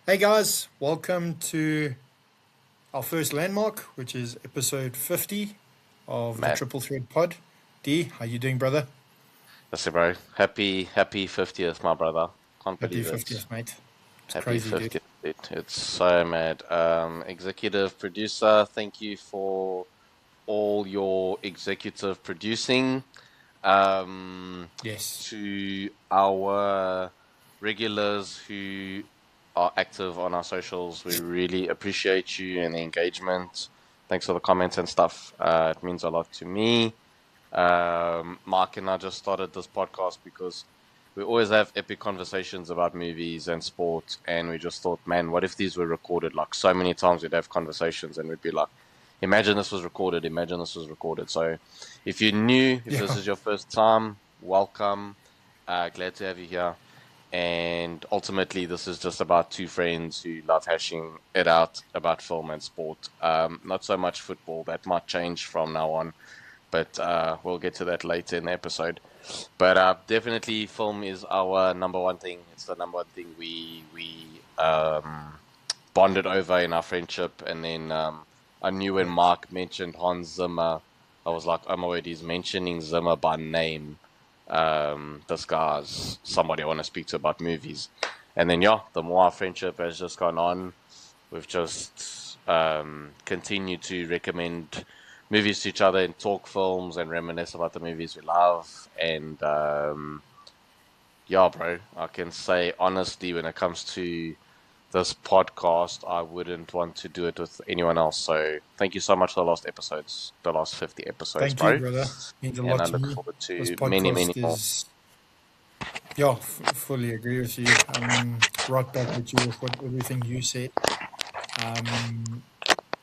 Hey guys, welcome to our first landmark, which is episode 50 of the Man, Triple Thread Pod. D, how you doing, brother? listen, bro. Happy 50th, my brother. Can't Happy believe it. 50th, mate. It's Happy crazy, dude. 50th, dude. It's so mad. Executive producer, thank you for all your executive producing. Um, Yes. to our regulars who are active on our socials, we really appreciate you and the engagement. Thanks for the comments and stuff. It means a lot to me. Mark and I just started this podcast because we always have epic conversations about movies and sport, and we just thought, man, what if these were recorded? Like so many times we'd have conversations and we'd be like, imagine this was recorded, imagine this was recorded. So if you're new, if this Yeah. is your first time, welcome. Glad to have you here. And ultimately, this is just about two friends who love hashing it out about film and sport. Not so much football. That might change from now on, but we'll get to that later in the episode. But definitely, film is our number one thing. It's the number one thing we bonded over in our friendship. And then I knew when Correct. Mark mentioned Hans Zimmer, I was like, oh my word, he's mentioning Zimmer by name. This guy's somebody I want to speak to about movies. And then yeah, the more our friendship has just gone on, we've just continued to recommend movies to each other and talk films and reminisce about the movies we love. And yeah, bro, I can say honestly, when it comes to this podcast, I wouldn't want to do it with anyone else. So thank you so much for the last episodes, the last 50 episodes, Thank you, bro. brother. Means a And lot I to look me. forward This to many, many podcast more. is, yeah, fully agree with you. Right back at you with everything you said. Um,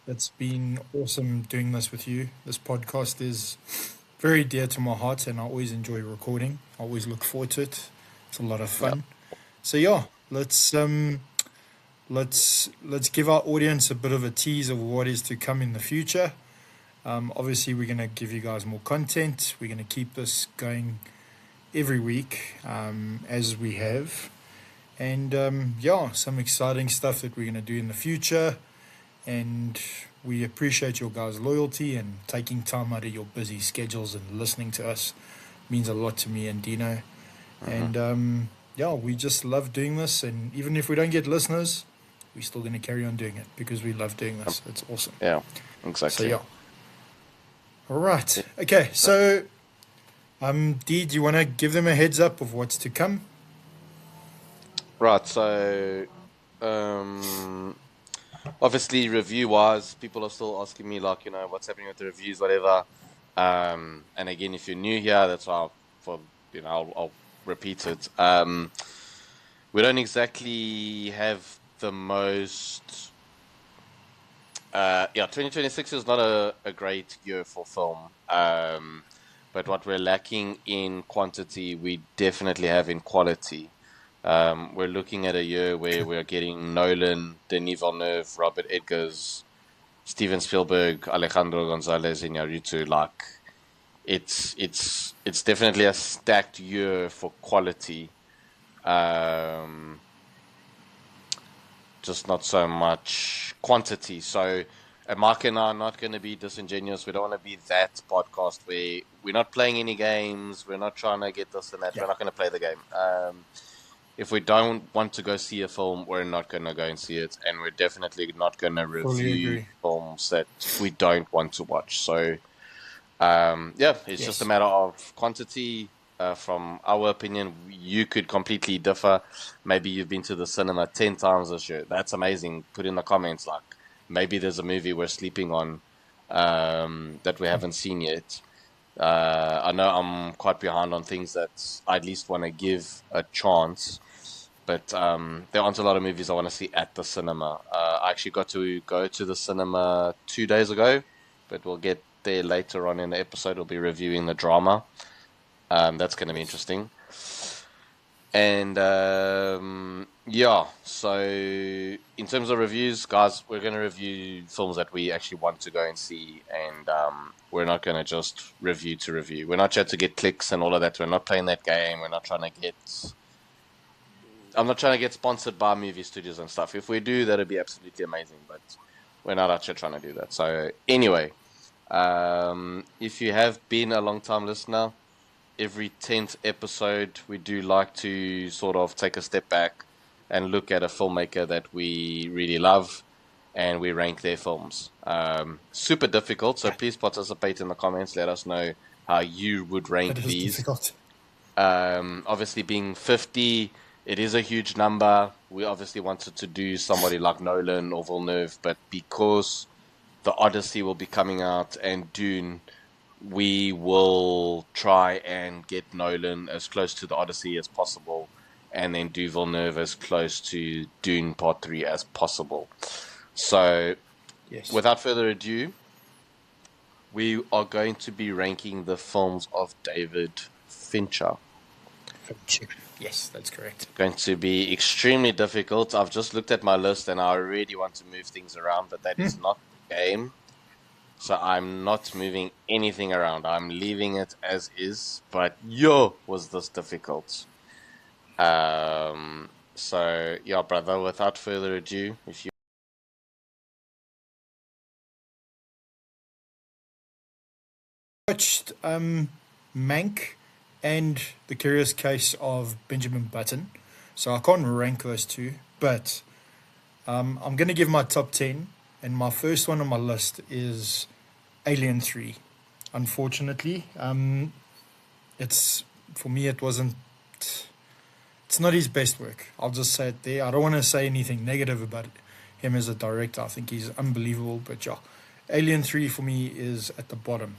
it's been awesome doing this with you. This podcast is very dear to my heart, and I always enjoy recording. I always look forward to it. It's a lot of Yeah. fun. So yeah, let's give our audience a bit of a tease of what is to come in the future. Obviously, we're gonna give you guys more content. We're gonna keep this going every week as we have, and yeah, some exciting stuff that we're gonna do in the future. And we appreciate your guys' loyalty and taking time out of your busy schedules and listening to us. Means a lot to me and Dino. hmm And yeah, we just love doing this. And even if we don't get listeners, we're still going to carry on doing it because we love doing this. It's awesome. Yeah, So exactly. yeah. All right. Okay. So Dee, do you want to give them a heads up of what's to come? Right, so um obviously review wise, people are still asking me like, what's happening with the reviews, whatever. And again, if you're new here, that's why for I'll repeat it. We don't exactly have the most 2026 is not a great year for film. But what we're lacking in quantity, we definitely have in quality. We're looking at a year where Okay. we're getting Nolan, Denis Villeneuve, Robert Eggers, Steven Spielberg, Alejandro Gonzalez Iñárritu. Like it's definitely a stacked year for quality. Um, just not so much quantity. So, Mark and I are not going to be disingenuous. We don't want to be that podcast where we're not playing any games. We're not trying to get this and that. Yeah. We're not going to play the game. If we don't want to go see a film, we're not going to go and see it. And we're definitely not going to Fully review agree. films that we don't want to watch. So, yeah, it's just a Yes. matter of quantity. From our opinion, you could completely differ. Maybe you've been to the cinema 10 times this year. That's amazing. Put in the comments, like, maybe there's a movie we're sleeping on that we haven't seen yet. I know I'm quite behind on things that I at least want to give a chance, but there aren't a lot of movies I want to see at the cinema. I actually got to go to the cinema 2 days ago, but we'll get there later on in the episode. We'll be reviewing the drama. That's going to be interesting. And yeah, so in terms of reviews, guys, we're going to review films that we actually want to go and see, and we're not going to just review to review. We're not trying to get clicks and all of that. We're not playing that game. We're not trying to get I'm not trying to get sponsored by movie studios and stuff. If we do, that'd be absolutely amazing. But we're not actually trying to do that. So anyway, if you have been a long time listener, every 10th episode, we do like to sort of take a step back and look at a filmmaker that we really love and we rank their films. Super difficult, so please participate in the comments. Let us know how you would That rank is these. difficult. Obviously, being 50, it is a huge number. We obviously wanted to do somebody like Nolan or Villeneuve, but because the Odyssey will be coming out and Dune, we will try and get Nolan as close to the Odyssey as possible, and then do Villeneuve as close to Dune Part 3 as possible. So, Yes. without further ado, we are going to be ranking the films of David Fincher. Yes, that's correct. Going to be extremely difficult. I've just looked at my list and I really want to move things around, but that is not the game. So I'm not moving anything around. I'm leaving it as is. But yo, was this difficult. So yeah, brother, without further ado, if you Watched Mank and The Curious Case of Benjamin Button. So I can't rank those two, but I'm going to give my top 10. And my first one on my list is Alien 3. Unfortunately, it's for me, it wasn't, it's not his best work. I'll just say it there. I don't want to say anything negative about him as a director. I think he's unbelievable, but yeah, Alien 3 for me is at the bottom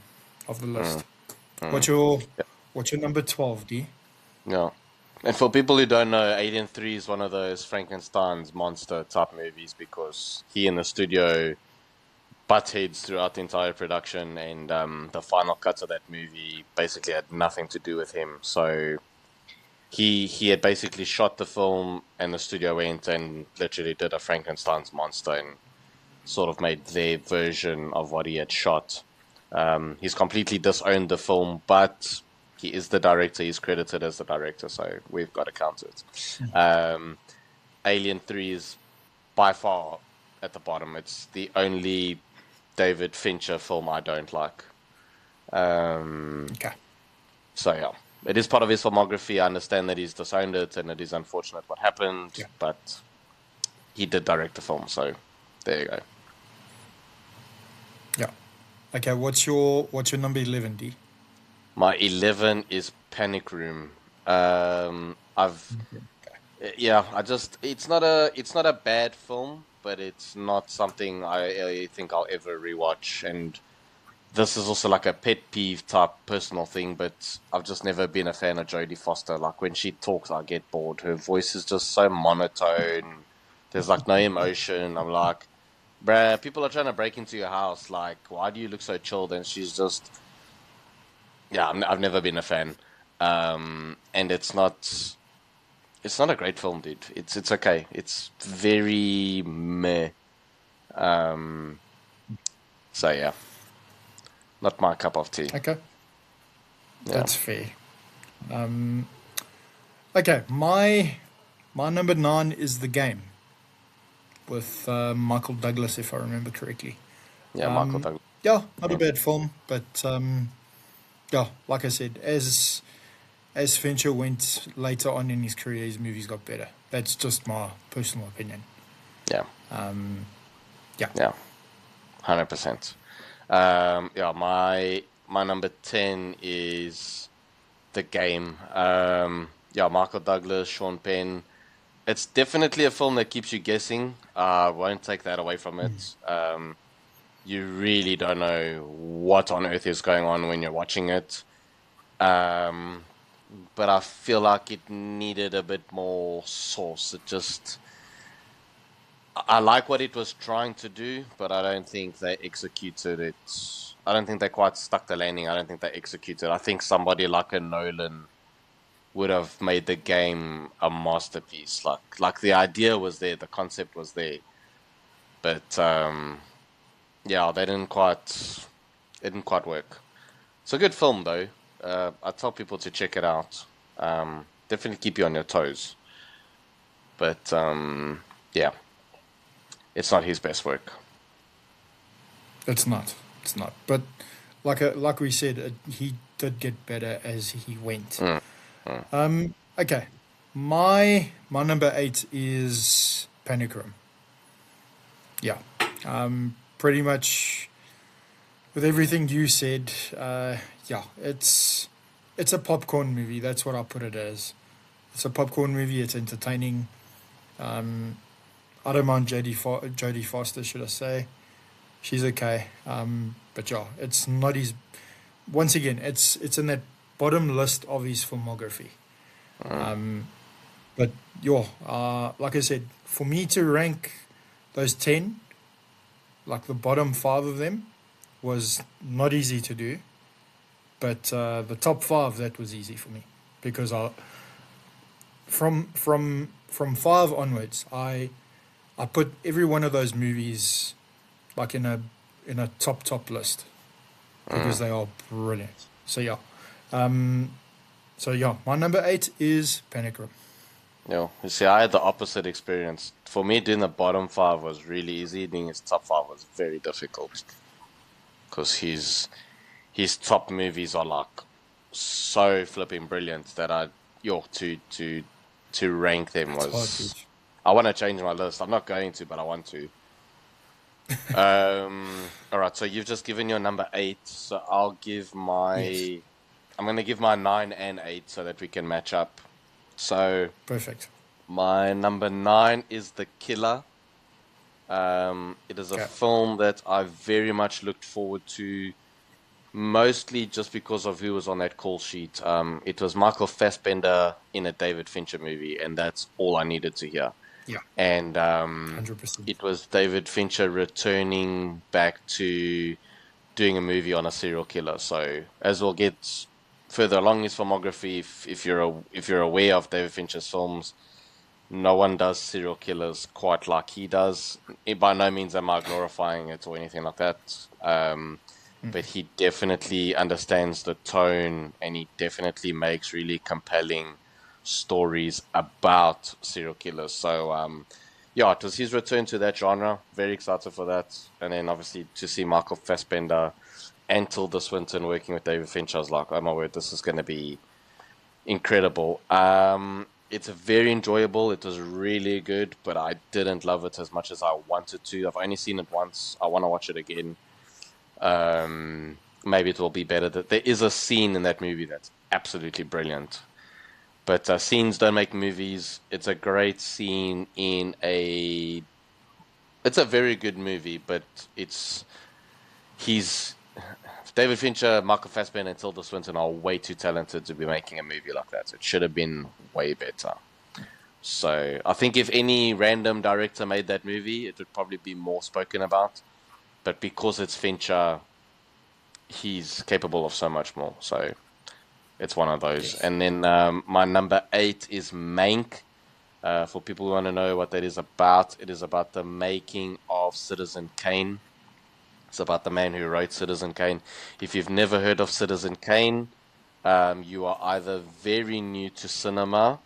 of the mm, list. What's mm, your yeah, what's your number 12, D? yeah. And for people who don't know, Alien 3 is one of those Frankenstein's monster type movies because he and the studio butt heads throughout the entire production, and the final cuts of that movie basically had nothing to do with him. So he had basically shot the film, and the studio went and literally did a Frankenstein's monster and sort of made their version of what he had shot. He's completely disowned the film, but he is the director. He's credited as the director, so we've got to count it. Um, Alien 3 is by far at the bottom. It's the only David Fincher film I don't like. Um, Okay. so yeah, it is part of his filmography. I understand that he's disowned it, and it is unfortunate what happened, Yeah. but he did direct the film, so there you go. Yeah. Okay, what's your number 11, D? My 11 is Panic Room. I've yeah, I just it's not a bad film, but it's not something I think I'll ever rewatch. And this is also like a pet peeve type personal thing, but I've just never been a fan of Jodie Foster. Like when she talks, I get bored. Her voice is just so monotone. There's like no emotion. I'm like, bruh, people are trying to break into your house. Like, why do you look so chilled? And she's just, yeah, I've never been a fan. And it's not a great film, dude. It's okay. It's very meh. Um, so yeah, not my cup of tea. Okay, Yeah. that's fair. Um, okay, my number 9 is The Game with Michael Douglas, if I remember correctly. Yeah, Michael Douglas. Yeah, not a Yeah. bad film, but yeah, like I said, as Fincher went later on in his career, his movies got better. That's just my personal opinion. Yeah. Yeah. Yeah. 100%. Yeah, my number 10 is The Game. Yeah, Michael Douglas, Sean Penn. It's definitely a film that keeps you guessing. Won't take that away from it. You really don't know what on earth is going on when you're watching it. Um, but I feel like it needed a bit more sauce. I like what it was trying to do, but I don't think they executed it. I don't think they quite stuck the landing. I don't think they executed. I think somebody like a Nolan would have made the game a masterpiece. Like the idea was there, the concept was there, but yeah, it didn't quite work. It's a good film though. I tell people to check it out. Definitely keep you on your toes. But yeah, it's not his best work. It's not. It's not. But like we said, he did get better as he went. Mm, mm. Okay. My number eight is Panic Room. Yeah. Pretty much with everything you said, yeah, it's a popcorn movie. That's what I put it as. It's a popcorn movie. It's entertaining. Um, I don't mind Jodie Foster, should I say? She's okay. But yeah, it's not his. Once again, it's in that bottom list of his filmography. Um, but yeah, like I said, for me to rank those 10, like the bottom five of them, was not easy to do. But the top five, that was easy for me because from five onwards, I put every one of those movies like in a top list because they are brilliant. So yeah, um, so yeah, my number eight is Panic Room. You see, I had the opposite experience. For me, doing the bottom five was really easy. Doing his top five was very difficult because his top movies are like so flipping brilliant that to rank them It's hard to. was. I want to change my list. I'm not going to, but I want to. All right. So you've just given your number eight. So I'll give Yes, my. I'm gonna give my nine and eight so that we can match up. So perfect. my number nine is The Killer. It is a Okay. film that I very much looked forward to, mostly just because of who was on that call sheet. It was Michael Fassbender in a David Fincher movie, and that's all I needed to hear. Yeah, And 100%. it was David Fincher returning back to doing a movie on a serial killer. So as we'll get further along his filmography, if you're aware of David Fincher's films, no one does serial killers quite like he does. By no means am I glorifying it or anything like that. But he definitely understands the tone and he definitely makes really compelling stories about serial killers. So, yeah, it was his return to that genre. Very excited for that. And then obviously to see Michael Fassbender and Tilda Swinton working with David Fincher, I was like, oh my word, this is going to be incredible. It's very enjoyable. It was really good, but I didn't love it as much as I wanted to. I've only seen it once. I want to watch it again. Maybe it will be better. That there is a scene in that movie that's absolutely brilliant. But scenes don't make movies. It's a great scene in a. It's a very good movie, but it's he's David Fincher, Michael Fassbender, and Tilda Swinton are way too talented to be making a movie like that. It should have been way better. So I think if any random director made that movie, it would probably be more spoken about. But because it's Fincher, he's capable of so much more. So it's one of those. Yes. And then my number eight is Mank. For people who want to know what that is about, it is about the making of Citizen Kane. It's about the man who wrote Citizen Kane. If you've never heard of Citizen Kane, you are either very new to cinema,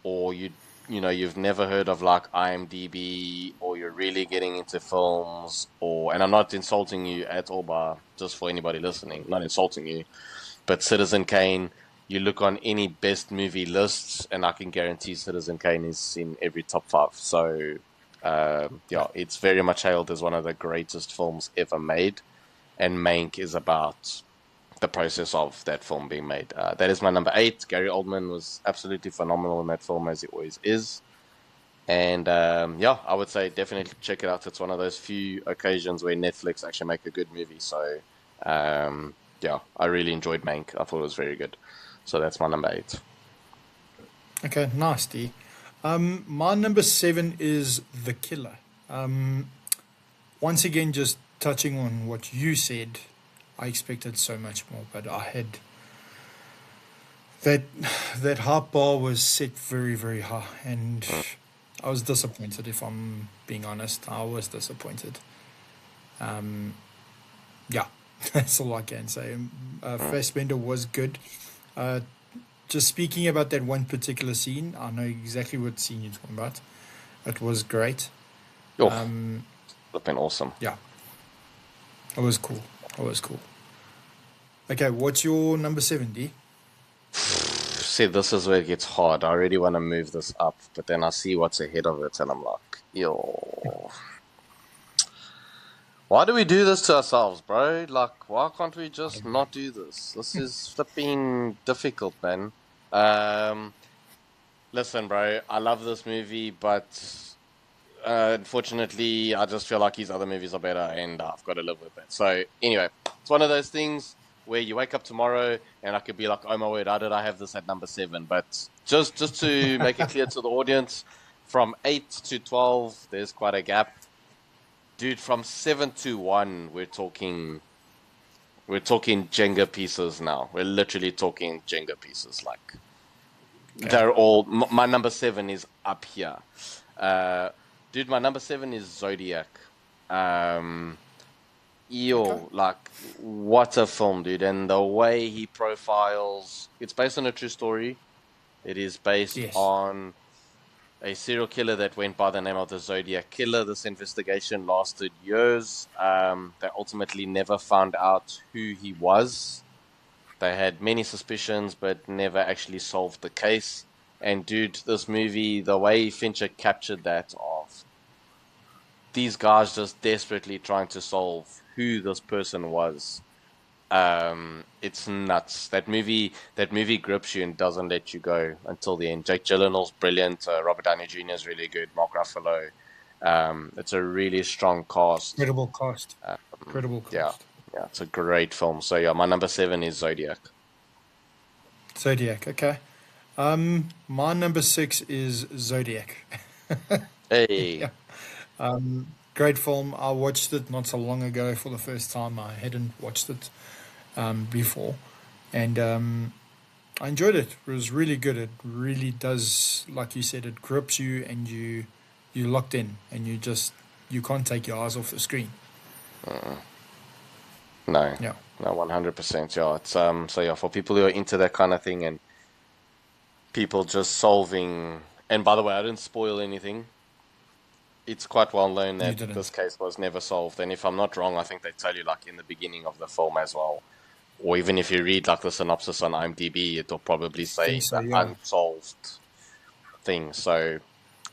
or you've never heard of like IMDb, or you're really getting into films, and I'm not insulting you at all, but just for anybody listening, not insulting you, but Citizen Kane, you look on any best movie lists, and I can guarantee Citizen Kane is in every top five. So, yeah, it's very much hailed as one of the greatest films ever made. And Mank is about the process of that film being made. That is my number eight. Gary Oldman was absolutely phenomenal in that film, as he always is. And yeah, I would say definitely check it out. It's one of those few occasions where Netflix actually make a good movie. So, yeah, I really enjoyed Mank. I thought it was very good. So that's my number eight. Okay, nice, D. My number seven is The Killer. Um, Once again, just touching on what you said, I expected so much more, but I had that that heart bar was set very high, and Mm, I was disappointed. If I'm being honest, I was disappointed. Um, yeah, that's all I can say. mm, Fassbender was good. Uh, just speaking about that one particular scene, I know exactly what scene you're talking about. It was great. Oh, Um, flipping awesome. yeah, it was cool. It was cool. Okay, what's your number 70? See, this is where it gets hard. I already want to move this up, but then I see what's ahead of it, and I'm like, yo, why do we do this to ourselves, bro? Like, why can't we I just don't know. not do this? This is flipping difficult, man. Um, Listen, bro, I love this movie, but unfortunately, I just feel like his other movies are better, and I've got to live with it. So, anyway, it's one of those things where you wake up tomorrow and I could be like, "Oh my word, how did I have this at number 7?" But just to make it clear to the audience, from 8 to 12, there's quite a gap, dude. From 7 to 1, we're talking Jenga pieces now. We're literally talking Jenga pieces. Like Okay, they're all. My number 7 is up here. Uh, Dude, my number 7 is Zodiac. Um, okay. like what a film, dude! And the way he profiles, it's based on a true story. It is based Yes. on a serial killer that went by the name of the Zodiac Killer. This investigation lasted years. They ultimately never found out who he was. They had many suspicions, but never actually solved the case. And dude, this movie, the way Fincher captured that of these guys just desperately trying to solve who this person was. It's nuts. That movie grips you and doesn't let you go until the end. Jake Gyllenhaal's brilliant. Robert Downey Jr. is really good. Mark Ruffalo. It's a really strong cast. Credible cost. Credible Yeah, cost. yeah, it's a great film. So yeah, my number 7 is Zodiac. Zodiac, okay. My number 6 is Zodiac. Hey, Yeah. Great film. I watched it not so long ago for the first time. I hadn't watched it before. And I enjoyed it. It was really good. It really does, like you said, it grips you and you're locked in and you can't take your eyes off the screen. no, Yeah. no, 100%. Yeah, it's so yeah, for people who are into that kind of thing and people just solving. And by the way, I didn't spoil anything. It's quite well known You that this didn't. case was never solved. And if I'm not wrong, I think they tell you like in the beginning of the film as well. Or even if you read like the synopsis on IMDb, it'll probably I think say so, the yeah. unsolved thing. So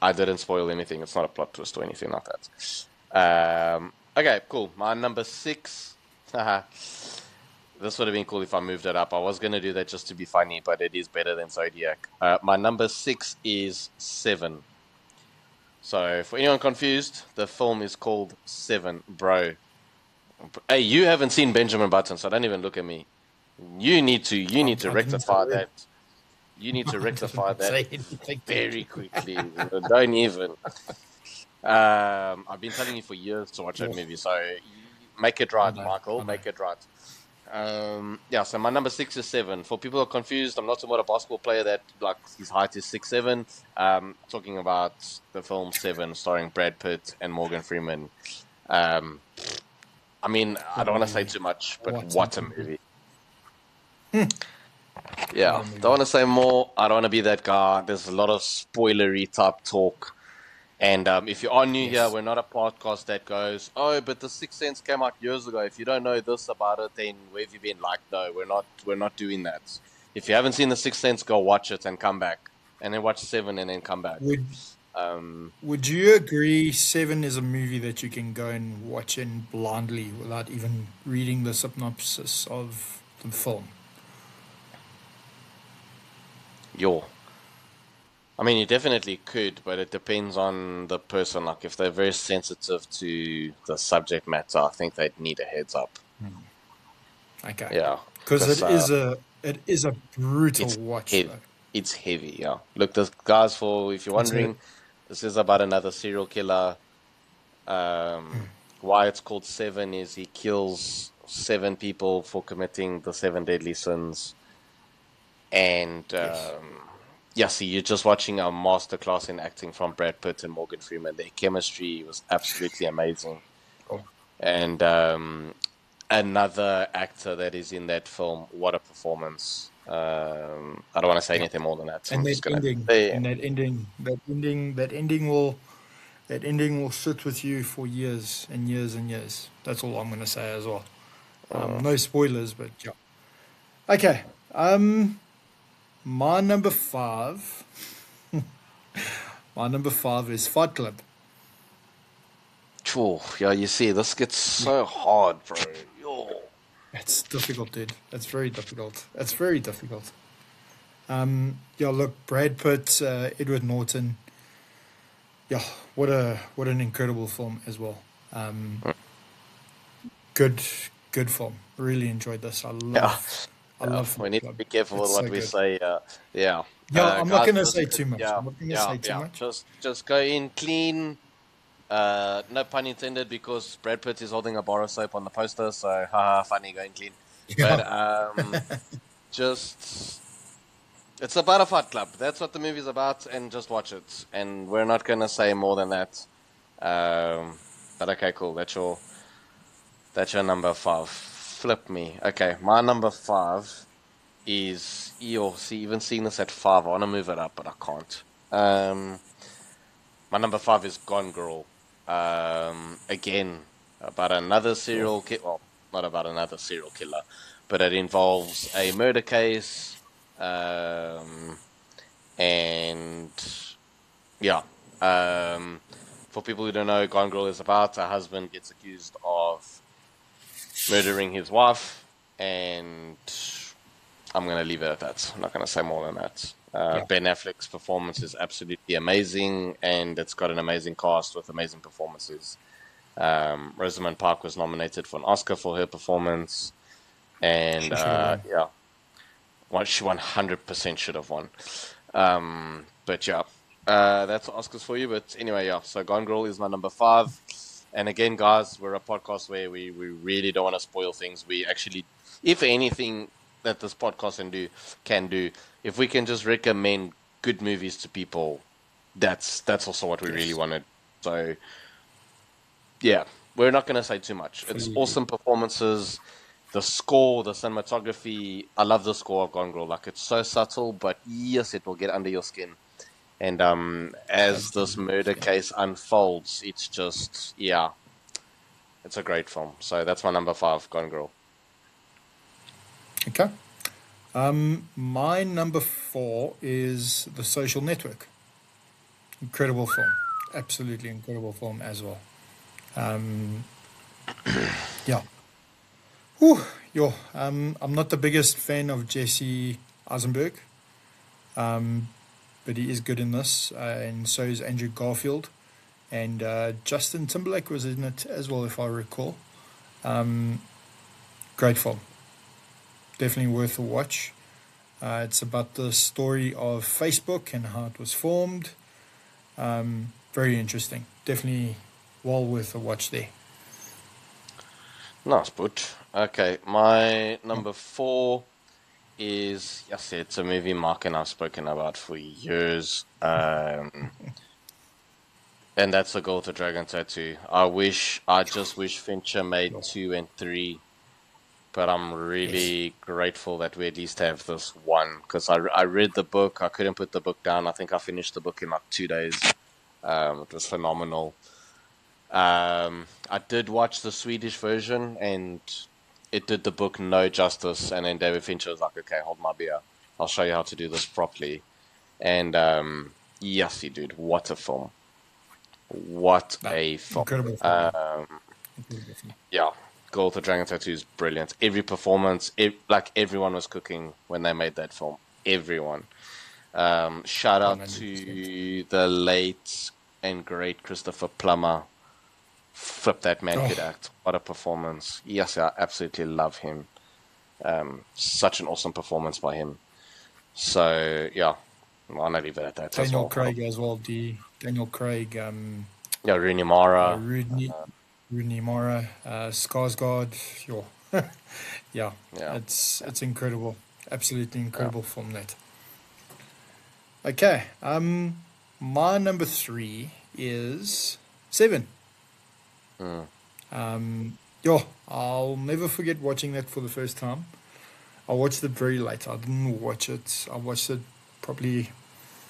I didn't spoil anything. It's not a plot twist or anything like that. Okay, cool. My number 6. This would have been cool if I moved it up. I was going to do that just to be funny, but it is better than Zodiac. My number 6 is Seven. So, for anyone confused, the film is called Seven, bro. Hey, you haven't seen Benjamin Button, so don't even look at me. You need to I didn't say rectify it. that. You need to I rectify didn't that say anything. very quickly. Don't even. I've been telling you for years to watch that Oh, movie, so make it I right, know. Michael. I know. Make it right. Yeah, so my number 6 is Seven. For people who are confused, I'm not talking about a basketball player that like his height is 6'7". Talking about the film Seven, starring Brad Pitt and Morgan Freeman. Um, I mean, I What don't a want to say movie. too much, but What a what a movie. movie! What Yeah, a don't movie. want to say more. I don't want to be that guy. There's a lot of spoilery type talk. And if you are new here, Yes. we're not a podcast that goes, oh, but The Sixth Sense came out years ago. If you don't know this about it, then where have you been? Like, no, we're not doing that. If you haven't seen The Sixth Sense, go watch it and come back, and then watch Seven and then come back. Would Um, Would you agree Seven is a movie that you can go and watch in blindly without even reading the synopsis of the film? yo, I mean, you definitely could, but it depends on the person. Like, if they're very sensitive to the subject matter, I think they'd need a heads up. Okay. Yeah, Because because it is a brutal it's watch heavy. though. It's heavy. Yeah. Look, this guys, for if you're It's a wondering, this is about another serial killer. Why it's called Seven is he kills 7 people for committing the 7 deadly sins. And yes. yeah, see, you're just watching a masterclass in acting from Brad Pitt and Morgan Freeman. Their chemistry was absolutely amazing. Oh, And another actor that is in that film. What a performance! I don't want to say Yeah. anything more than that. So And I'm that just gonna ending, say, and that ending will sit with you for years and years and years. That's all I'm going to say as well. No spoilers, but yeah. Okay. My number five. My number five is Fight Club. "Phew, yeah, you see, this gets Yeah. so hard, bro. Yo, It's difficult, dude. It's very difficult. It's very difficult. Yeah, look, Brad Pitt, Edward Norton. Yeah, what an incredible film as well. Um, good, good film. Really enjoyed this. yeah, I yeah. love We Fight need to Club. be careful with It's what so we good. say. Yeah, Yeah, I'm not guys, gonna just say too much. I'm not gonna say too much. just go in clean. No pun intended, because Brad Pitt is holding a bar of soap on the poster, so haha, funny, going clean. But Yeah, just it's about a Fight Club. That's what the movie's about, and just watch it. And we're not gonna say more than that. But okay, cool. That's your number five. Flip me. Okay, my number five is see, even seeing this at five, I want to move it up, but I can't. My number five is Gone Girl. Again, about another sure. serial killer. Well, not about another serial killer, but it involves a murder case. Um, and yeah, for people who don't know, Gone Girl is about a husband gets accused of murdering his wife, and I'm going to leave it at that. I'm not going to say more than that. Yeah, Ben Affleck's performance is absolutely amazing, and it's got an amazing cast with amazing performances. Rosamund Pike was nominated for an Oscar for her performance, and she should have won. yeah, she 100% should have won. But yeah, that's Oscars for you. But anyway, yeah. So Gone Girl is my number five. And again, guys, we're a podcast where we really don't want to spoil things. We actually, if anything that this podcast can do, if we can just recommend good movies to people, that's also what we really Yes, wanted. So yeah, we're not going to say too much. It's fully agree. awesome performances. The score, the cinematography. I love the score of Gone Girl. Like, it's so subtle, but yes, it will get under your skin. And as this Absolutely. murder Yeah. case unfolds, it's just, yeah, it's a great film. So that's my number five, Gone Girl. Okay. My number four is The Social Network. Incredible film. Absolutely incredible film as well. Um, yeah. Whew, yo, I'm not the biggest fan of Jesse Eisenberg, um, but he is good in this, and so is Andrew Garfield, and Justin Timberlake was in it as well, if I recall. Um, Great film, definitely worth a watch. It's about the story of Facebook and how it was formed. Very interesting, definitely well worth a watch there. Nice, but okay. My Yeah. number four is, yes, it's a movie Mark and I've spoken about for years. And that's The Girl with the Dragon Tattoo. I just wish Fincher made Yo, two and three, but I'm yes. really grateful that we at least have this one, because I read the book. I couldn't put the book down. I think I finished the book in like 2 days. It was phenomenal. I did watch the Swedish version, and it did the book no justice. And then David Fincher was like, "Okay, hold my beer. I'll show you how to do this properly." And yes, he did. What a film! What No, a film! incredible film, man. Incredible film. Yeah, Girl with the Dragon Tattoo is brilliant. Every performance, like everyone was cooking when they made that film. Everyone. Shout out 100%. to the late and great Christopher Plummer. Flip, that man could Oh, act. What a performance. Yes, I absolutely love him. Such an awesome performance by him. So, yeah, I'm going to leave it at that as Daniel well. Craig as well. Daniel Craig, Yeah, Rooney Mara. Rooney, Rooney Mara, Skarsgård. Yo, yeah, Yeah. it's incredible. Absolutely Yeah. incredible film that. Okay, my number three is Seven. Mm. Yo, I'll never forget watching that for the first time. I watched it very late. I didn't watch it. I watched it probably.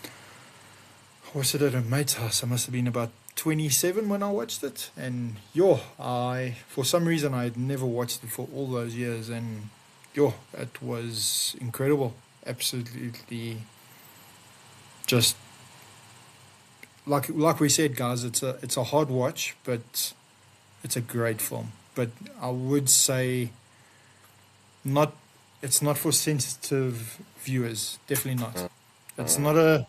I watched it at a mate's house. I must have been about 27 when I watched it, and yo, I for some reason I had never watched it for all those years, and yo, it was incredible. Absolutely, just like we said, guys. It's a hard watch, but it's a great film. But I would say not. It's not for sensitive viewers. Definitely not. It's Mm. not a.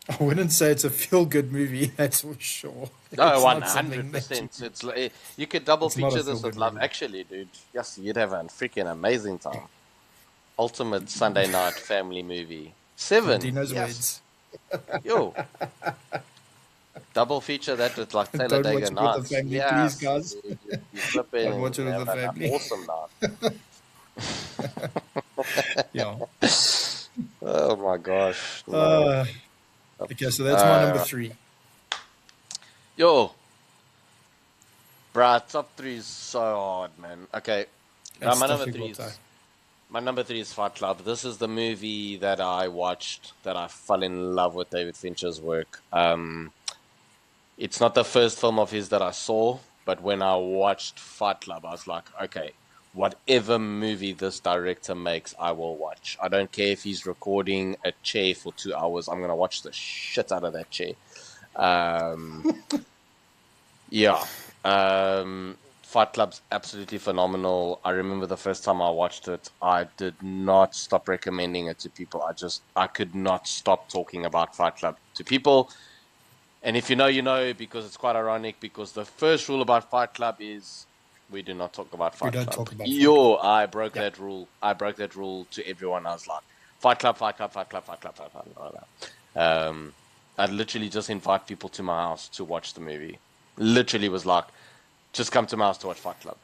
I wouldn't say it's a feel good movie. That's for sure. No, It's one not something hundred that you. percent. It's like you could double It's not a feature feel this with good Love movie. Actually, dude. Yes, you'd have a freaking amazing time. Ultimate Sunday night family movie. In Seven, Dino's yes. words, Yo, double feature that with like don't watch Talladega it with the Nights. family, please, Yes, guys. dude, you Don't flipping watch it with the have an family. awesome Yeah. night. Oh my gosh, no. Uh, okay, so that's my number three. Yo, bruh, top three is so hard, man. Okay, now That's difficult, though. my number three is Fight Club. This is the movie that I watched that I fell in love with David Fincher's work. It's not the first film of his that I saw, but when I watched Fight Club, I was like, okay, whatever movie this director makes, I will watch. I don't care if he's recording a chair for 2 hours. I'm gonna watch the shit out of that chair. Um, yeah. Fight Club's absolutely phenomenal. I remember the first time I watched it, I did not stop recommending it to people. I could not stop talking about Fight Club to people. And if you know, you know, because it's quite ironic, because the first rule about Fight Club is we do not talk about We Fight don't Club. talk about Fight Club. Yo, I broke Yeah. that rule. I broke that rule to everyone. I was like, Fight Club, Fight Club, Fight Club, Fight Club, Fight Club. Fight Club. I'd literally just invite people to my house to watch the movie. Literally was like, just come to my house to watch Fight Club.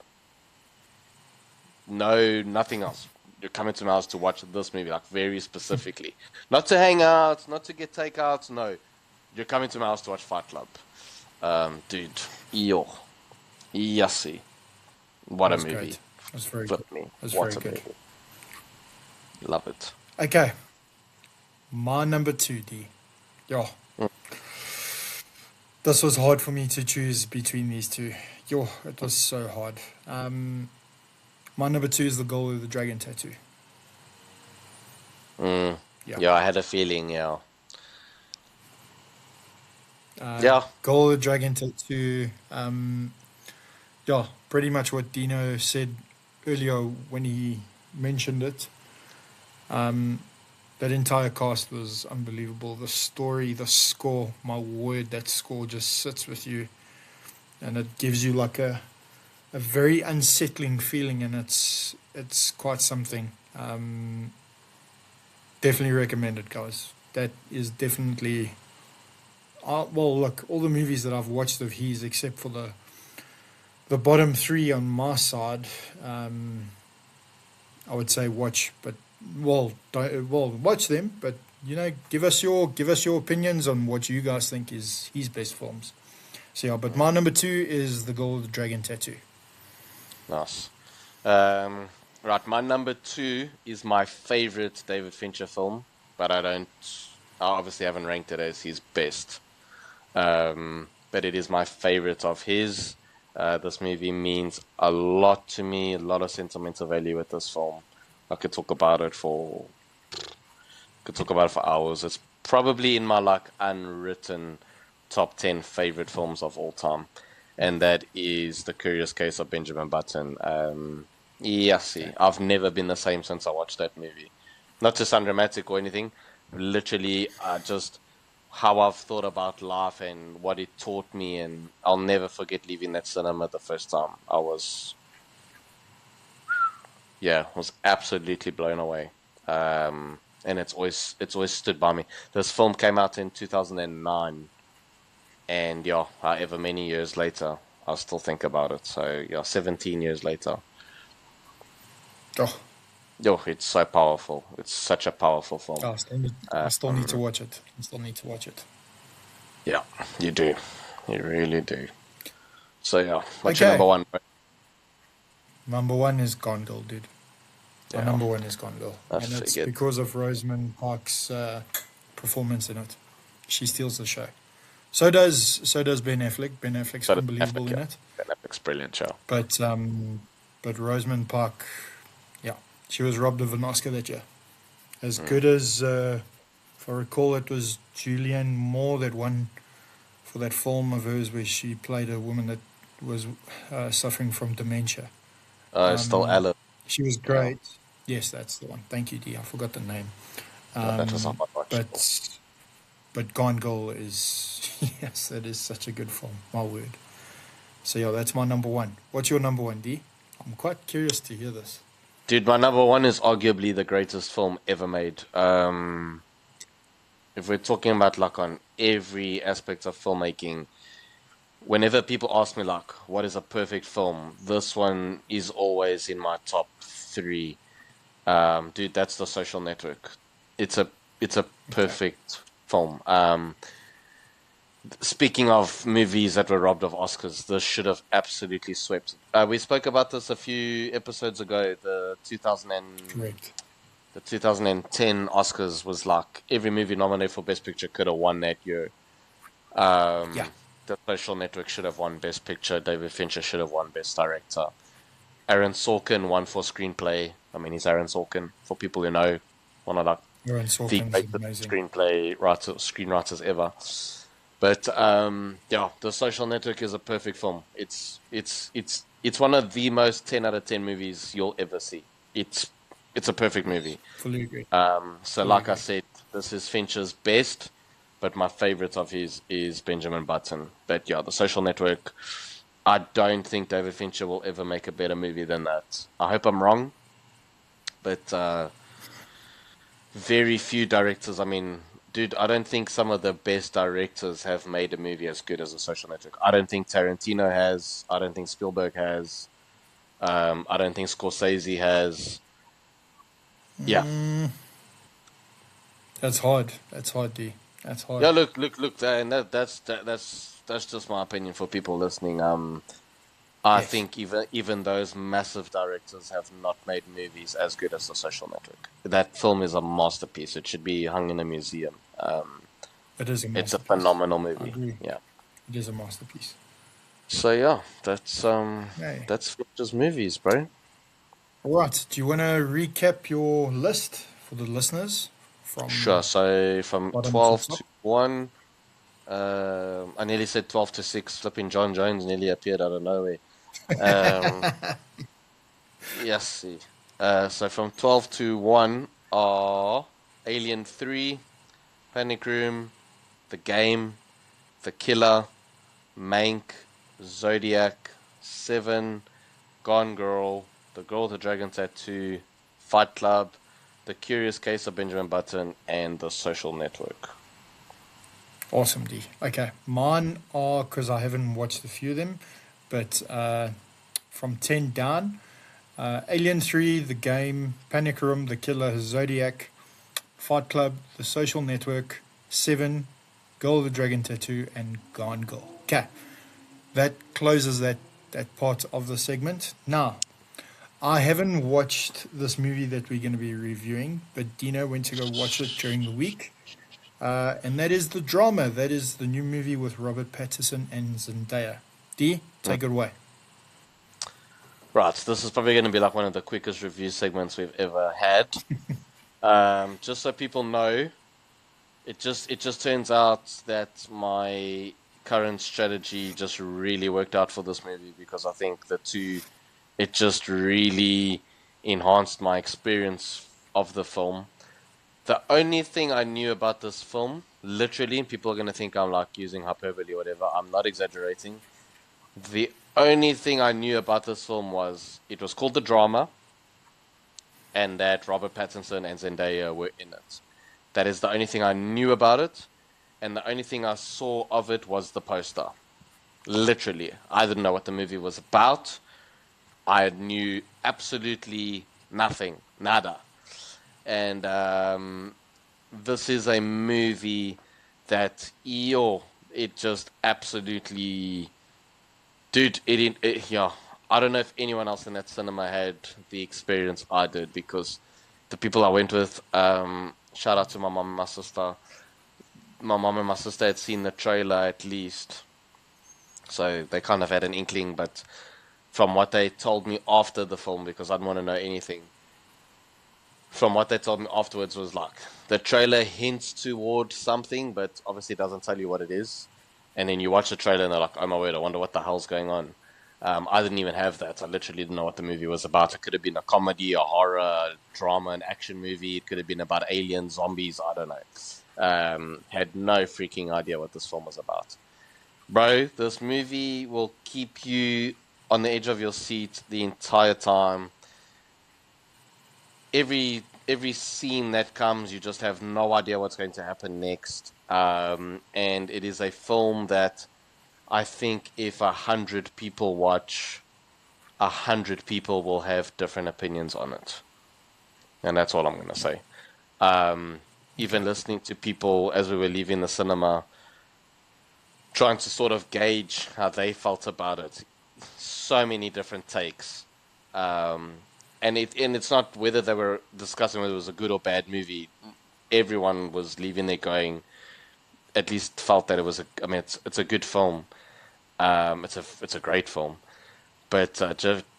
No, nothing else. You're coming to my house to watch this movie, like very specifically. Not to hang out, not to get takeouts, no. You're coming to my house to watch Fight Club. Dude, yo, yassi. What That a was movie. great. That was very good. Flip me. That was What very a good. movie. Love it. Okay, my number two, D. Yo, Mm. this was hard for me to choose between these two. Yo, it was so hard. My number two is The Girl with the Dragon Tattoo. Mm. Yeah. Yeah, I had a feeling, yeah. Yeah. Girl with the Dragon Tattoo. Yeah, pretty much what Dino said earlier when he mentioned it. That entire cast was unbelievable. The story, the score, my word, that score just sits with you, and it gives you like a very unsettling feeling, and it's quite something. Definitely recommend it, guys. That is definitely. Well, look, all the movies that I've watched of his, except for the bottom three on my side, I would say watch, but watch them, but give us your opinions on what you guys think is his best films. So yeah, but my number two is The Girl with the Dragon Tattoo. Nice. Right, my number two is my favorite David Fincher film, but I obviously haven't ranked it as his best. But it is my favorite of his. This movie means a lot to me, a lot of sentimental value with this film. I could talk about it for hours. It's probably in my like unwritten top 10 favorite films of all time. And that is The Curious Case of Benjamin Button. See, I've never been the same since I watched that movie. Not to sound dramatic or anything, literally, just how I've thought about life and what it taught me, and I'll never forget leaving that cinema the first time. I was absolutely blown away. And it's always stood by me. This film came out in 2009, and yeah, however many years later, I still think about it. So yeah, 17 years later. Oh, Yo, it's so powerful. It's such a powerful film. I still need to watch it. I still need to watch it. Yeah, you do. You really do. So yeah, what's your Okay, number one? Number one is Gone Girl, dude. My Yeah, number one is Gone Girl. I And it's figured. because of Rosamund Park's performance in it. She steals the show. So does Ben Affleck. Ben Affleck's So did unbelievable Affleck, in yeah. it. Ben Affleck's brilliant show. But Rosamund Park, yeah, she was robbed of an Oscar that year. As Mm. good as, if I recall, it was Julianne Moore that won for that film of hers where she played a woman that was suffering from dementia. It's still Um, Alice. she was Yeah, great. Yes, that's the one. Thank you, Dee. I forgot the name. yeah, that was a Um, hot watch. but but Gone Girl is yes, that is such a good film. My word. So yeah, that's my number one. What's your number one, D? I'm quite curious to hear this. Dude, my number one is arguably the greatest film ever made. If we're talking about like on every aspect of filmmaking, whenever people ask me like, what is a perfect film? This one is always in my top three. Dude, that's The Social Network. It's a it's a Okay. perfect film. Speaking of movies that were robbed of Oscars, this should have absolutely swept. We spoke about this a few episodes ago. Correct. The 2010 Oscars was like every movie nominated for Best Picture could have won that year. Yeah. The Social Network should have won Best Picture. David Fincher should have won Best Director. Aaron Sorkin won for screenplay. I mean, he's Aaron Sorkin. For people who know, one of like Aaron the Sorkin's greatest amazing. screenwriters ever. But yeah, The Social Network is a perfect film. It's one of the most 10 out of 10 movies you'll ever see. It's a perfect movie. Fully agree. So Fully like I agree. said, this is Fincher's best, but my favorite of his is Benjamin Button. But yeah, The Social Network. I don't think David Fincher will ever make a better movie than that. I hope I'm wrong, but very few directors. I mean, dude, I don't think some of the best directors have made a movie as good as The Social Network. I don't think Tarantino has. I don't think Spielberg has. I don't think Scorsese has. Yeah, Mm, that's hard. That's hard, D. That's yeah. hard. Look. And that's just my opinion for people listening. I Yes. think even those massive directors have not made movies as good as The Social Network. That film is a masterpiece. It should be hung in a museum. It is a It's a masterpiece. phenomenal I movie. agree. Yeah. It is a masterpiece. So yeah, Hey. that's Fincher's movies, bro. All right. Do you want to recap your list for the listeners Sure. from So from bottom to 12 top? to 1, I nearly said 12 to 6. Flipping John Jones nearly appeared out of nowhere. Um, yes. See. So from 12 to 1 are Alien 3, Panic Room, The Game, The Killer, Mank, Zodiac, Seven, Gone Girl, The Girl with the Dragon Tattoo, Fight Club, The Curious Case of Benjamin Button, and The Social Network. Awesome, D. Okay. Mine are, because I haven't watched a few of them, but from 10 down, Alien 3, The Game, Panic Room, The Killer, Zodiac, Fight Club, The Social Network, Seven, Girl with the Dragon Tattoo, and Gone Girl. Okay. That closes that part of the segment. Now, I haven't watched this movie that we're going to be reviewing, but Dino went to go watch it during the week. And that is The Drama. That is the new movie with Robert Pattinson and Zendaya. D, Mm. take it away. Right, this is probably going to be like one of the quickest review segments we've ever had. Just so people know, it just turns out that my current strategy just really worked out for this movie because I think it just really enhanced my experience of the film. The only thing I knew about this film, literally, and people are going to think I'm like using hyperbole or whatever, I'm not exaggerating. The only thing I knew about this film was it was called The Drama and that Robert Pattinson and Zendaya were in it. That is the only thing I knew about it, and the only thing I saw of it was the poster. Literally, I didn't know what the movie was about. I knew absolutely nothing, nada. And this is a movie that it just absolutely, dude. Yeah. I don't know if anyone else in that cinema had the experience I did, because the people I went with, shout out to my mom and my sister. My mom and my sister had seen the trailer at least, so they kind of had an inkling. But from what they told me after the film, because I didn't want to know anything, from what they told me afterwards was like the trailer hints toward something, but obviously doesn't tell you what it is. And then you watch the trailer and they're like, "Oh my word, I wonder what the hell's going on." I didn't even have that. I literally didn't know what the movie was about. It could have been a comedy, a horror, a drama, an action movie. It could have been about aliens, zombies. I don't know. Had no freaking idea what this film was about. Bro, this movie will keep you on the edge of your seat the entire time. Every scene that comes, you just have no idea what's going to happen next. And it is a film that I think if 100 people watch, 100 people will have different opinions on it. And that's all I'm going to say. Even Okay. listening to people as we were leaving the cinema, trying to sort of gauge how they felt about it. So many different takes. And it's not whether they were discussing whether it was a good or bad movie. Everyone was leaving there going, at least felt that it was I mean, it's a good film. It's a great film, but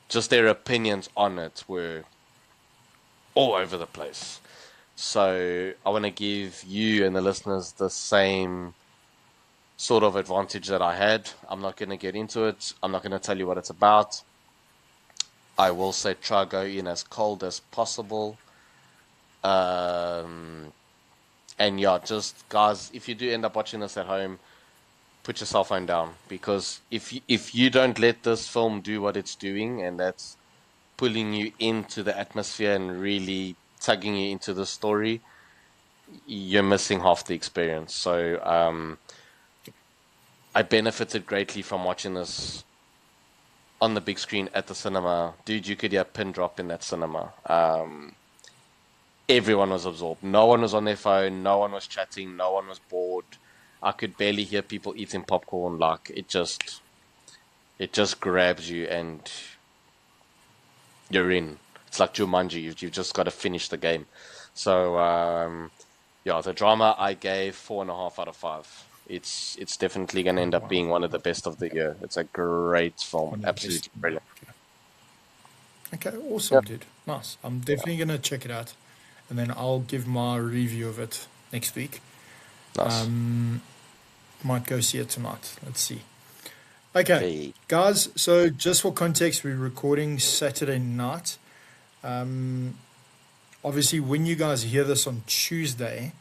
just their opinions on it were all over the place. So I want to give you and the listeners the same sort of advantage that I had. I'm not going to get into it. I'm not going to tell you what it's about. I will say try go in as cold as possible. Um, and yeah, just guys, if you do end up watching this at home, put your cell phone down, because if you don't let this film do what it's doing, and that's pulling you into the atmosphere and really tugging you into the story, you're missing half the experience. So I benefited greatly from watching this on the big screen at the cinema. Dude, you could hear a pin drop in that cinema. Everyone was absorbed. No one was on their phone. No one was chatting. No one was bored. I could barely hear people eating popcorn. Like it just grabs you and you're in. It's like Jumanji. You've just got to finish the game. So yeah, the drama I gave 4.5 out of 5. It's definitely going to Oh, end up wow. being one of the best of the year. It's a great film. One of the best. Absolutely brilliant. Okay, awesome, Yep. dude. Nice. I'm definitely gonna check it out, and then I'll give my review of it next week. Nice. Might go see it tonight. Let's see. Okay, Hey. guys. So just for context, we're recording Saturday night. Obviously, when you guys hear this on Tuesday,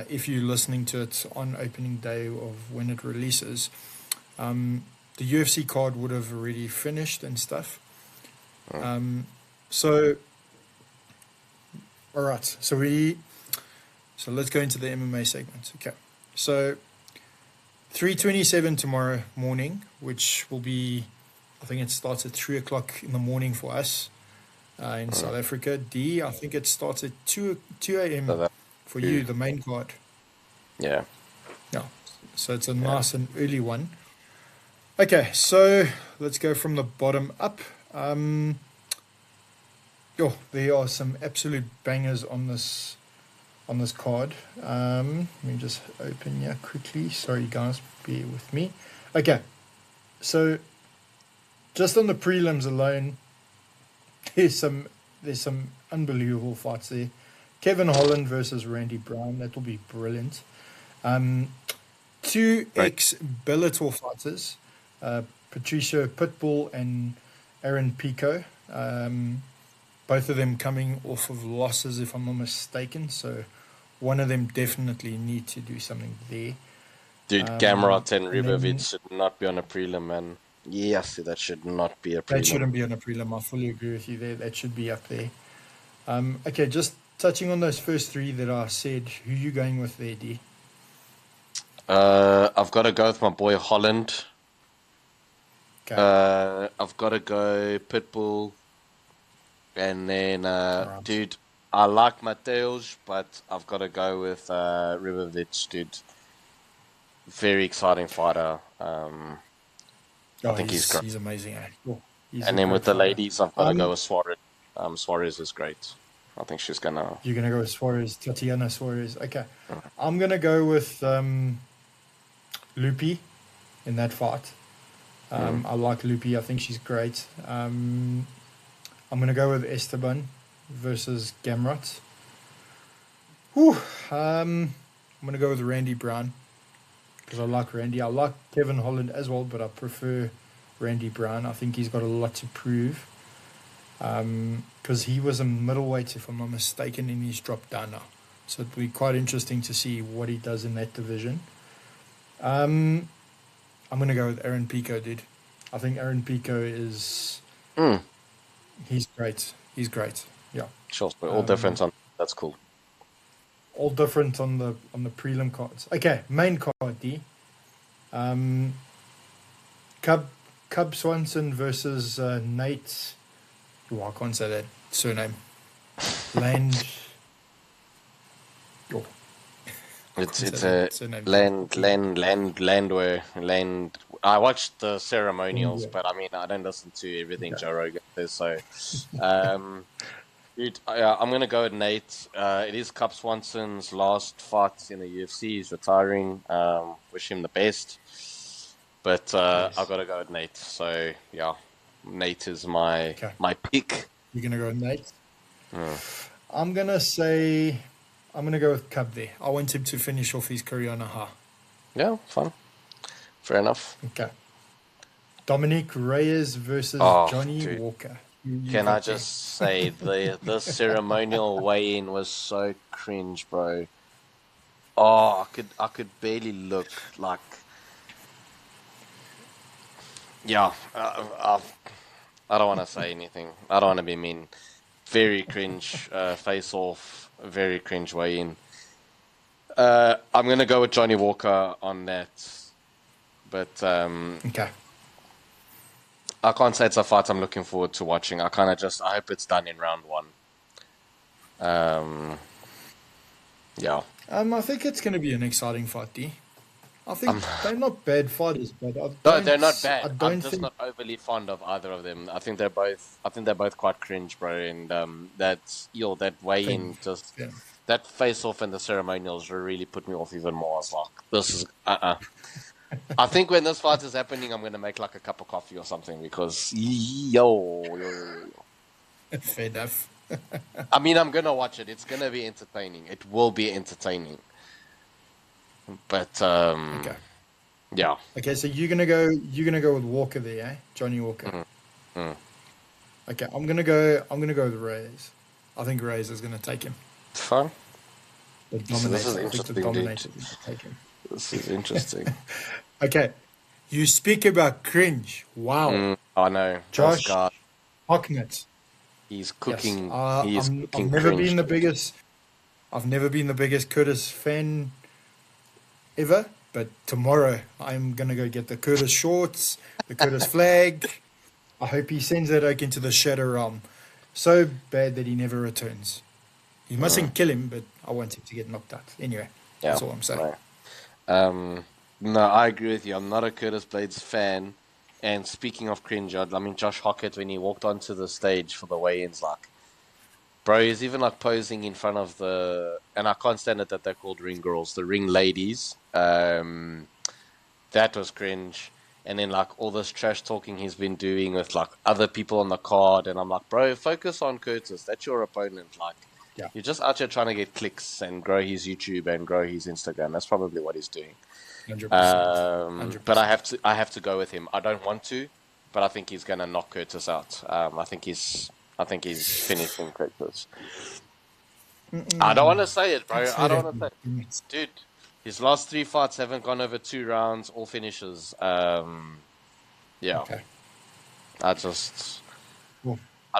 if you're listening to it on opening day of when it releases, the UFC card would have already finished and stuff. Mm. So, all right. So let's go into the MMA segment. Okay. So 3:27 tomorrow morning, which will be, I think it starts at 3 o'clock in the morning for us in South Africa. D, I think it starts at 2 So a.m. that, for you, the main card. yeah. Yeah. So it's a Yeah. nice and early one. Okay. So let's go from the bottom up. There are some absolute bangers on this card. Let me just open here quickly. Sorry, guys, bear with me. Okay, so just on the prelims alone, there's some unbelievable fights there. Kevin Holland versus Randy Brown. That will be brilliant. Two Right. ex-Bellator fighters, Patricio Pitbull and Aaron Pico. Both of them coming off of losses, if I'm not mistaken. So one of them definitely need to do something there. Dude, Gamrot and And Ribovic then should not be on a prelim, man. Yes, that should not be a that prelim. shouldn't be on a prelim. I fully agree with you there. That should be up there. Okay, just touching on those first three that I said, who you going with there, D? I've got to go with my boy Holland. Okay, I've got to go Pitbull, and then all right. dude, I like Mateus, but I've got to go with Ribovic, dude. Very exciting fighter. I Oh, think he's great. he's amazing. Eh? Cool. He's a And then great with the fighter. ladies, I've got to go with Suarez. Suarez is great. I think she's gonna. You're gonna go with Suarez, Tatiana Suarez. Okay, I'm gonna go with Lupi in that fight. I like Lupi. I think she's great. I'm gonna go with Esteban versus Gamrot. Whew. I'm gonna go with Randy Brown because I like Randy. I like Kevin Holland as well, but I prefer Randy Brown. I think he's got a lot to prove. Because he was a middleweight, if I'm not mistaken, and he's dropped down now. So it'll be quite interesting to see what he does in that division. I'm going to go with Aaron Pico, dude. I think Aaron Pico is... He's great. He's great. Yeah. Sure, we're all different on. That's cool. All different on the prelim cards. Okay, main card, D. Cub Swanson versus Nate... Oh, I can't say that surname. Land. Oh. It's a land. I watched the ceremonials, but I mean, I don't listen to everything Joe Rogan says. So, dude, I'm gonna go with Nate. It is Cub Swanson's last fight in the UFC. He's retiring. Wish him the best. But I've got to go with Nate. So yeah. Nate is my pick. You're gonna go with Nate. I'm gonna go with Cub there. I want him to finish off his career on a high. Yeah, fun. Fair enough. Okay. Dominic Reyes versus Johnny Walker. Can I just say the ceremonial weigh-in was so cringe, bro. Oh, I could barely look like. Yeah, I don't want to say anything. I don't want to be mean. Very cringe face off. Very cringe weigh-in. I'm gonna go with Johnny Walker on that, but okay. I can't say it's a fight I'm looking forward to watching. I hope it's done in round one. Yeah. I think it's going to be an exciting fight, D. I think they're not bad fighters, but no, they're not bad. I'm just not overly fond of either of them. I think they're both quite cringe, bro. And that weigh-in that face-off and the ceremonials really put me off even more. I was like, this is I think when this fight is happening, I'm gonna make like a cup of coffee or something because fair enough. I mean, I'm gonna watch it. It's gonna be entertaining. It will be entertaining. But okay. Yeah. Okay, so you're gonna go with Walker there, eh? Johnny Walker. Okay, I'm gonna go with Reyes. I think Reyes is gonna take him. It's fun. The Dominator. I think the Dominator is gonna take him. This is interesting. Okay, you speak about cringe. Wow. I know. Josh Hocknett. He's cooking. Yes. I've never been the biggest Curtis fan ever, but tomorrow I'm gonna go get the Curtis shorts, the Curtis flag. I hope he sends that oak into the shadow realm. So bad that he never returns. You mustn't kill him, but I want him to get knocked out. Anyway, that's all I'm saying. Right. No, I agree with you. I'm not a Curtis Blades fan. And speaking of cringe, I mean, Josh Hockett, when he walked onto the stage for the weigh-ins, like, bro, he's even like posing in front of and I can't stand it that they're called ring girls, the ring ladies. That was cringe. And then like all this trash talking he's been doing with like other people on the card, and I'm like, bro, focus on Curtis. That's your opponent. Like, you're just out here trying to get clicks and grow his YouTube and grow his Instagram. That's probably what he's doing. 100%. 100%. But I have to go with him. I don't want to, but I think he's gonna knock Curtis out. I think he's finishing Curtis. I don't want to say it, bro. I don't want to say it. Dude, his last 3 fights haven't gone over 2 rounds, all finishes. Yeah. Okay. I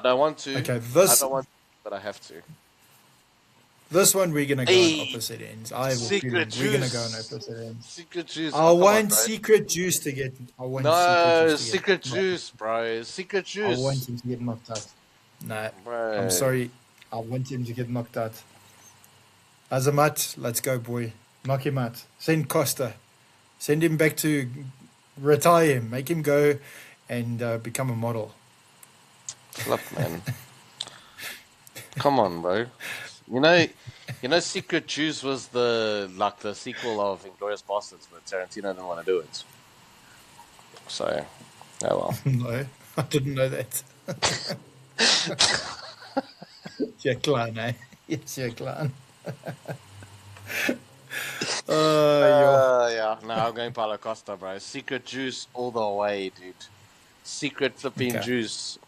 don't want to. Okay, I don't want to, but I have to. This one we're gonna go on opposite ends. I have a feeling we're gonna go on opposite ends. Secret juice. I want Secret Juice to get. Secret Juice, bro. Secret Juice. I want him to get knocked out. No, I'm sorry. I want him to get knocked out. Azamat, let's go, boy. Knock him out. Send Costa. Send him back to retire him. Make him go and become a model. Flip, man. Come on, bro. You know, Secret Juice was the sequel of Inglourious Basterds, but Tarantino didn't want to do it. So, oh well. No, I didn't know that. You're a clown, eh? Yes, you're a clown. Yo. Yeah. No, I'm going Paulo Costa, bro. Secret Juice all the way, dude. Secret flipping Okay. Juice.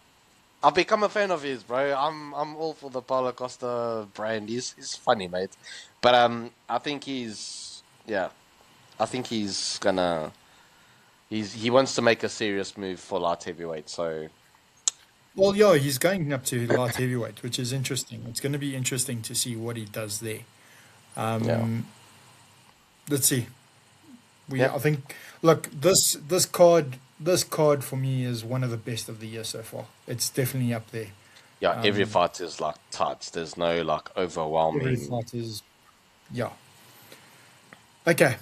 I've become a fan of his, bro. I'm all for the Paulo Costa brand. He's funny, mate. But I think I think he wants to make a serious move for light heavyweight. So Well, yeah, he's going up to light heavyweight, which is interesting. It's going to be interesting to see what he does there. yeah, Let's see. yeah, I think, look, this card for me is one of the best of the year so far. It's definitely up there. yeah. Every fight is like tight. There's no like Every overwhelming. fight is, yeah. Okay,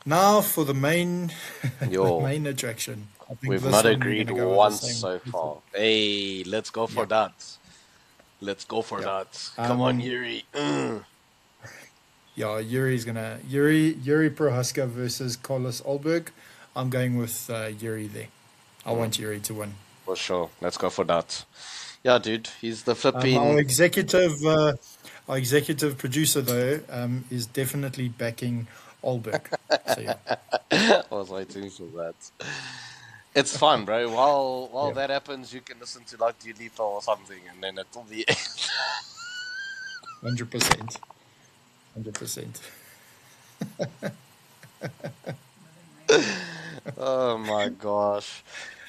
now for the main, the Yo, main attraction. I think we've this not one we're going agreed to go with the once same. so far. Hey, let's go for Yep, that. Let's go for yep. that. Come on, Um, Yuri. yeah, Yuri Prohaska versus Carlos Ulberg. I'm going with Yuri there. I want Yuri to win. For sure. Let's go for that. Yeah, dude. He's the Um, our flipping. executive, uh, our executive producer though, is definitely backing Ulberg. So yeah, I was waiting for that. It's fun, bro. While yeah, that happens, you can listen to like Lethal or something, and then until the end. 100%, 100%. Oh my gosh.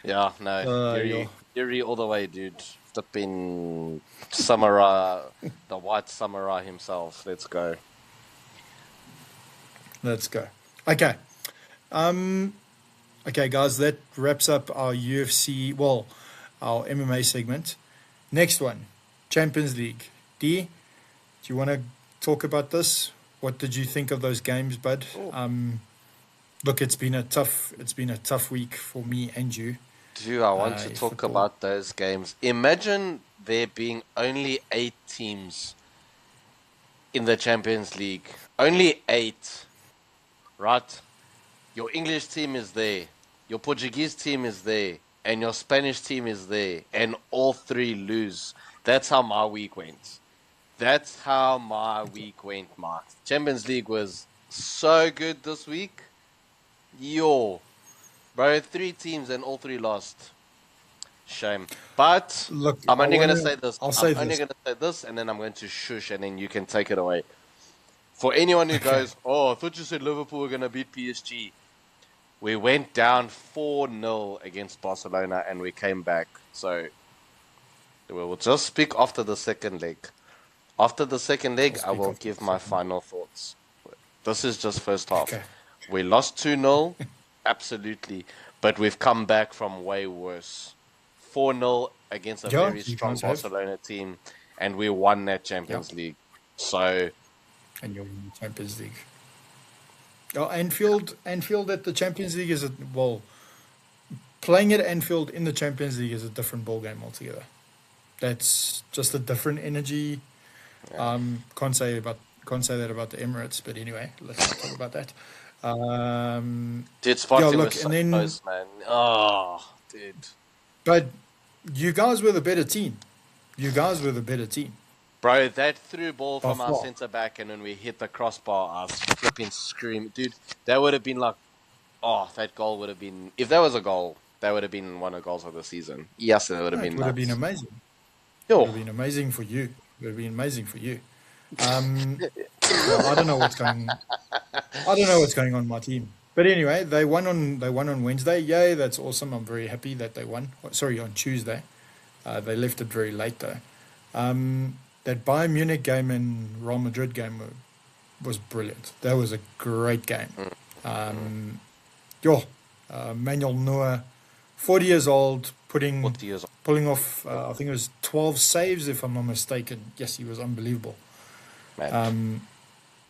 Yeah, no. Yeah, Yuri all the way, dude. Flipping samurai, the white samurai himself. Let's go. let's go. Okay, okay, guys, that wraps up our UFC. Well, our MMA segment. Next one, Champions League. D, do you want to talk about this? What did you think of those games, bud? Oh, Look, it's been a tough week for me and you. dude, I want to talk Football. about those games. Imagine there being only 8 teams in the Champions League. Only 8, right? Your English team is there, your Portuguese team is there, and your Spanish team is there, and all 3 lose. That's how my week went. That's how my week went, Mark. Champions League was so good this week. Yo, bro, 3 teams and all 3 lost. Shame. But Look, I'm I only going to wanna. say this. I'll I'm say only this. going to say this, and then I'm going to shush, and then you can take it away. For anyone who Okay. goes, oh, I thought you said Liverpool were going to beat PSG. We went down 4-0 against Barcelona and we came back. So we will just speak after the second leg. After the second I'll leg, I speak will after give the my second. final thoughts. This is just first half. Okay. We lost 2-0, absolutely, but we've come back from way worse. 4-0 against a Yeah, very you strong guys have, Barcelona team, and we won that yeah, Champions League. So, and you're in the Champions League. Oh, Anfield at the Champions League is well, playing at Anfield in the Champions League is a different ball game altogether. That's just a different energy. yeah. Can't say that about the Emirates, but anyway, let's not talk about that. Dude, Yeah, Sporting was look, and so then close, man. Oh, dude. but you guys were the better team. You guys were the better team Bro, that through ball by from our far. centre back, and when we hit the crossbar, I was flipping screaming. Dude, that would have been like, oh, that goal would have been, if that was a goal, that would have been one of the goals of the season. Yes, that would have No, it been would have been nuts. amazing. Would Yo, have been amazing for you. Would have been amazing for you. Um, yeah, I don't know what's going. I don't know what's going on in my team. But anyway, they won on Wednesday. Yay, that's awesome. I'm very happy that they won. Sorry, on Tuesday. They left it very late though. That Bayern Munich game and Real Madrid game was brilliant. That was a great game. mm, mm, Yo, Manuel Neuer, 40 years old, 40 years old, pulling off. I think it was 12 saves, if I'm not mistaken. Yes, he was unbelievable. man.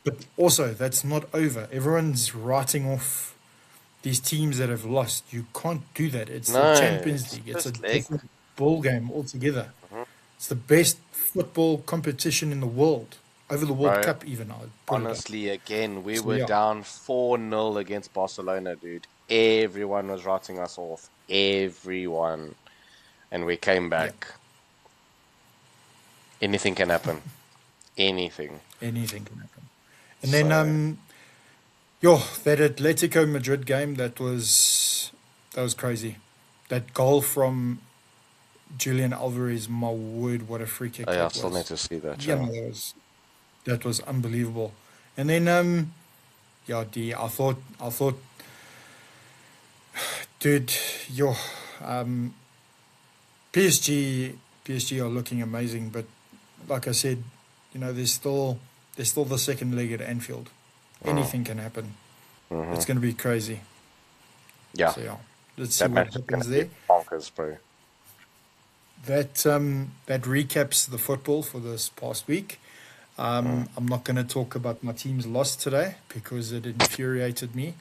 But also, that's not over. Everyone's writing off these teams that have lost. You can't do that. It's the No, Champions it's League. It's a first leg. different. ball game altogether. Mhm. It's the best football competition in the world, over the World Bro, Cup even, I would put it up. honestly, again, we So were yeah, down 4-0 against Barcelona, dude. Everyone was writing us off. Everyone. And we came yeah, back. Anything can happen. Anything. anything can happen. And then So, that Atletico Madrid game, that was crazy. That goal from Julian Alvarez, my word, what a free kick yeah, I that still need was. to see that, Yeah, yeah. no, that was unbelievable. And then yeah, I thought, dude, um, PSG are looking amazing, but like I said, there's still the second leg at Anfield. Mm, Anything can happen. hmm It's going to be crazy. Yeah, So yeah, let's see that what match is going happens to be there. bonkers, bro. That recaps the football for this past week. Mm. I'm not going to talk about my team's loss today because it infuriated me.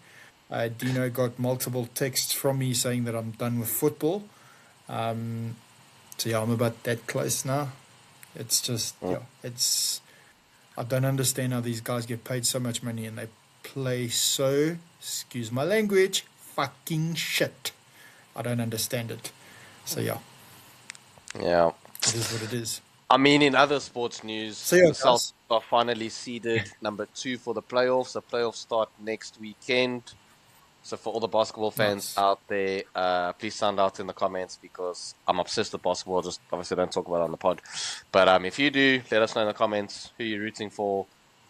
Dino got multiple texts from me saying that I'm done with football. Um, so yeah, I'm about that close now. It's just Mm. yeah, it's I don't understand how these guys get paid so much money and they play so, excuse my language, fucking shit. I don't understand it. So yeah, Yeah. it is what it is. I mean, in other sports So news, yeah, the Celtics guys. are finally seeded number 2 for the playoffs. The playoffs start next weekend. So for all the basketball fans Nice. out there, please sound out in the comments because I'm obsessed with basketball. Just obviously don't talk about it on the pod. But if you do, let us know in the comments who you're rooting for.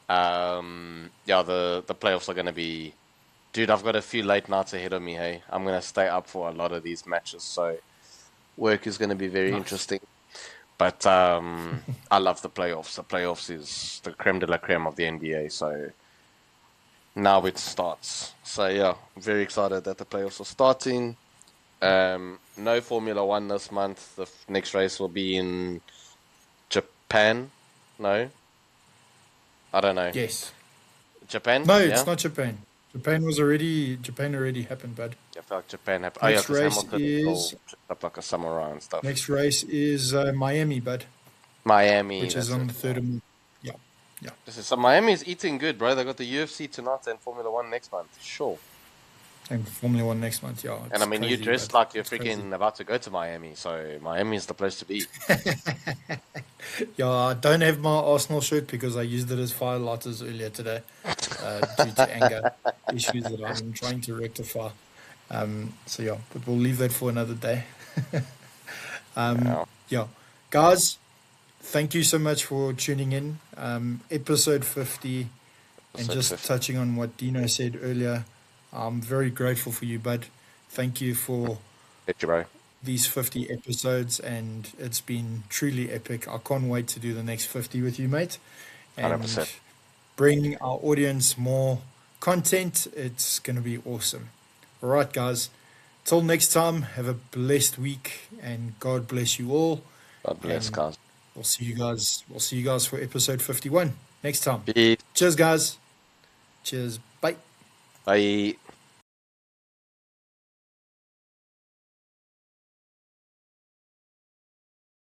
Yeah, the playoffs are going to be. Dude, I've got a few late nights ahead of me. Hey, I'm going to stay up for a lot of these matches. So work is going to be very Nice. interesting. But I love the playoffs. The playoffs is the creme de la creme of the NBA. So now it starts. So yeah, I'm very excited that the playoffs are starting. No Formula One this month. The next race will be in Japan. No, I don't know. Yes. Japan? No, it's Yeah. not Japan. Japan already happened, bud. I feel like Japan happened. Oh yeah, Next because race Hamilton is is all dressed up like a samurai and stuff. next race is Miami, bud, Miami, which is that's on it. the third Yeah. of March. Yeah, yeah. So Miami is eating good, bro. They got the UFC tonight and Formula One next month. Sure. And Formula One next month. Yeah, And I it's mean, you crazy, dressed bud. like you're It's crazy. freaking about to go to Miami, so Miami is the place to be. Yeah, I don't have my Arsenal shirt because I used it as fire lighters earlier today, due to anger issues that I'm trying to rectify. So yeah, but we'll leave that for another day. Yeah. Yeah, guys, thank you so much for tuning in. Episode 50, and Episode just 50. touching on what Dino said earlier, I'm very grateful for you, bud. Thank you for Thank you, bro. these 50 episodes, and it's been truly epic. I can't wait to do the next 50 with you, mate, and 100%. bring our audience more content. It's going to be awesome. All right, guys. Till next time, have a blessed week, and God bless you all. God bless, And guys. we'll see you guys. We'll see you guys for episode 51 next time. Peace. Cheers, guys. Cheers. Bye. Bye.